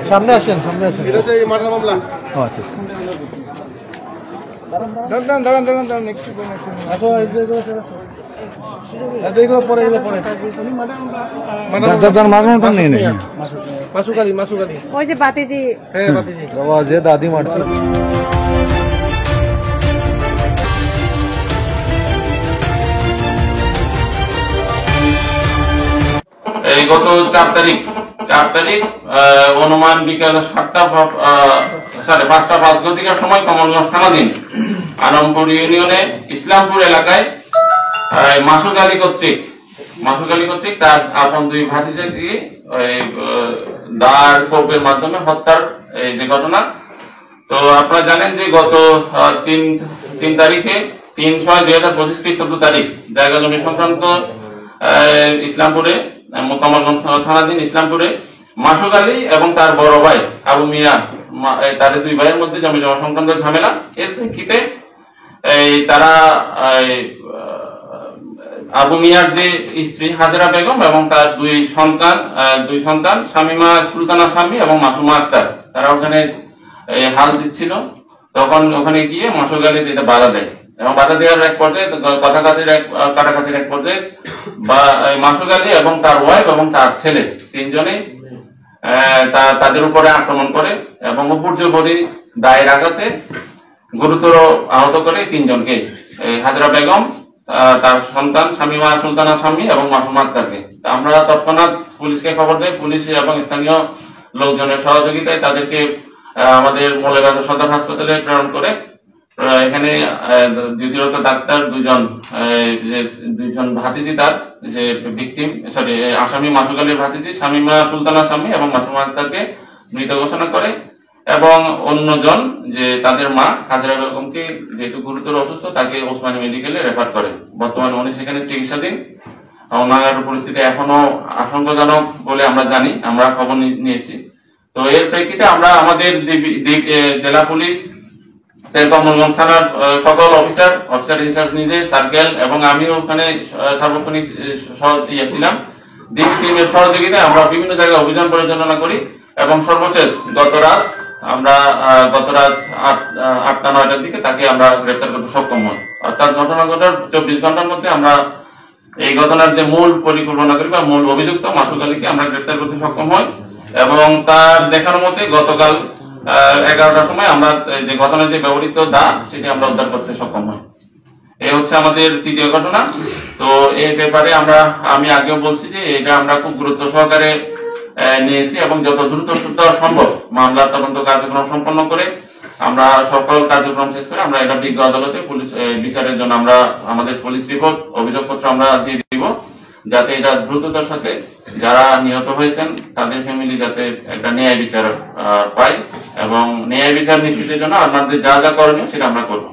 সামনে আসেন, সামনে আসেন। এটা হচ্ছে এই মার্ডার মামলা। ও আচ্ছা। দাঁড়ান দাঁড়ান দাঁড়ান দাঁড়ান একটু আসো, এগুলো পরে, এগুলো পরে। মারামারি নেই নেই। মাসুকালি, মাসুকালি। ওই যে বাতিজি। হ্যাঁ, বাতিজি। বাবা যে দাদি মারছে। এই গত 4 তারিখ অনুমান বিকাল 5:05 সময় কমলগঞ্জ থানাধীন আলমপুর ইউনিয়নে ইসলামপুর এলাকায় মাসুদ আলী কর্তৃক তার আপন 2 ভাতিজাকে দাঁড় কোপের মাধ্যমে হত্যার এই যে ঘটনা। তো আপনারা জানেন যে গত 3 তারিখে 3/6/2025 খ্রিস্টাব্দ তারিখ জায়গা জমি সংক্রান্ত ইসলামপুরে কমলগঞ্জ থানাধীন ইসলামপুরে মাসুদ আলী এবং তার বড় ভাই আবু মিয়া, তাদের 2 ভাইয়ের মধ্যে জমি জমা সংক্রান্ত ঝামেলা। এর প্রেক্ষিতে তারা আবু মিয়ার যে স্ত্রী হাজেরা বেগম এবং তার 2 সন্তান শামিমা সুলতানা শামী এবং মাসুমা আক্তার, তারা ওখানে হাল দিচ্ছিল। তখন ওখানে গিয়ে মাসুদ আলী এটা বাধা দেয় এবং বাধা দেওয়ার এক পর্যায়ে কাটাকাটির এক পর্যায়ে মাসুদ আলী এবং তার ওয়াইফ এবং তার ছেলে 3 জনেই তাদের উপরে আক্রমণ করে এবং উপর্যুপরি দায়ের আঘাতে গুরুতর আহত করে 3 জনকে, হাজরা বেগম, তার সন্তান শামিমা সুলতানা শামী এবং মাসুমা আক্তারকে। আমরা তৎক্ষণাৎ পুলিশকে খবর দেয়। পুলিশ এবং স্থানীয় লোকজনের সহযোগিতায় তাদেরকে আমাদের মৌলভীবাজার সদর হাসপাতালে প্রেরণ করে এখানে দ্বিতীয়ত ডাক্তার 2জন ভাতিজি, তার যে ভিকটিম আসামি মাসুদ আলীর ভাতিজি শামিমা সুলতানা শামী এবং মাসুমা আক্তারকে মৃত ঘোষণা করে এবং অন্যজন যে তাদের মা হাজরা বেগমকে যেহেতু গুরুতর অসুস্থ তাকে ওসমানী মেডিকেলে রেফার করে। বর্তমানে উনি সেখানে চিকিৎসাধীন। ওনার পরিস্থিতি এখনো আশঙ্কাজনক বলে আমরা জানি, আমরা খবর নিয়েছি। তো এর প্রেক্ষিতে আমরা আমাদের জেলা পুলিশ কমলগঞ্জ থানার সকল অফিসার ইনচার্জ নিজে, সার্কেল এবং আমিও ওখানে সার্বক্ষণিক ছিলাম। ডিপ টিমের সহযোগিতায় আমরা বিভিন্ন জায়গায় অভিযান পরিচালনা করি এবং সর্বশেষ গত রাত 8টা-9টার দিকে তাকে আমরা গ্রেফতার করতে সক্ষম হই। অর্থাৎ ঘটনা ঘটার 24 ঘন্টার মধ্যে আমরা এই ঘটনার যে মূল পরিকল্পনাকারী বা মূল অভিযুক্ত মাসুদ আলীকে আমরা গ্রেফতার করতে সক্ষম হই এবং তার দেখানোর মতে গতকাল 11টার সময় আমরা যে ঘটনার যে ব্যবহৃত দা সেটি আমরা উদ্ধার করতে সক্ষম হই। এই হচ্ছে আমাদের 3য় ঘটনা। তো এই ব্যাপারে আমি আগেও বলছি যে এটা আমরা খুব গুরুত্ব সহকারে নিয়েছি এবং যত দ্রুত সম্ভব মামলার তদন্ত কার্যক্রম সম্পন্ন করে আমরা সকল কার্যক্রম শেষ করে আমরা এটা বিজ্ঞ আদালতে পুলিশ বিচারের জন্য আমরা আমাদের পুলিশ রিপোর্ট অভিযোগপত্র আমরা দিয়ে দিব, যাতে এটা দ্রুততার সাথে যারা নিহত হয়েছেন তাদের ফ্যামিলি যাতে একটা ন্যায় বিচার পায় এবং ন্যায় বিচার নিশ্চিতের জন্য আমাদের যা যা করণীয় সেটা আমরা করবো।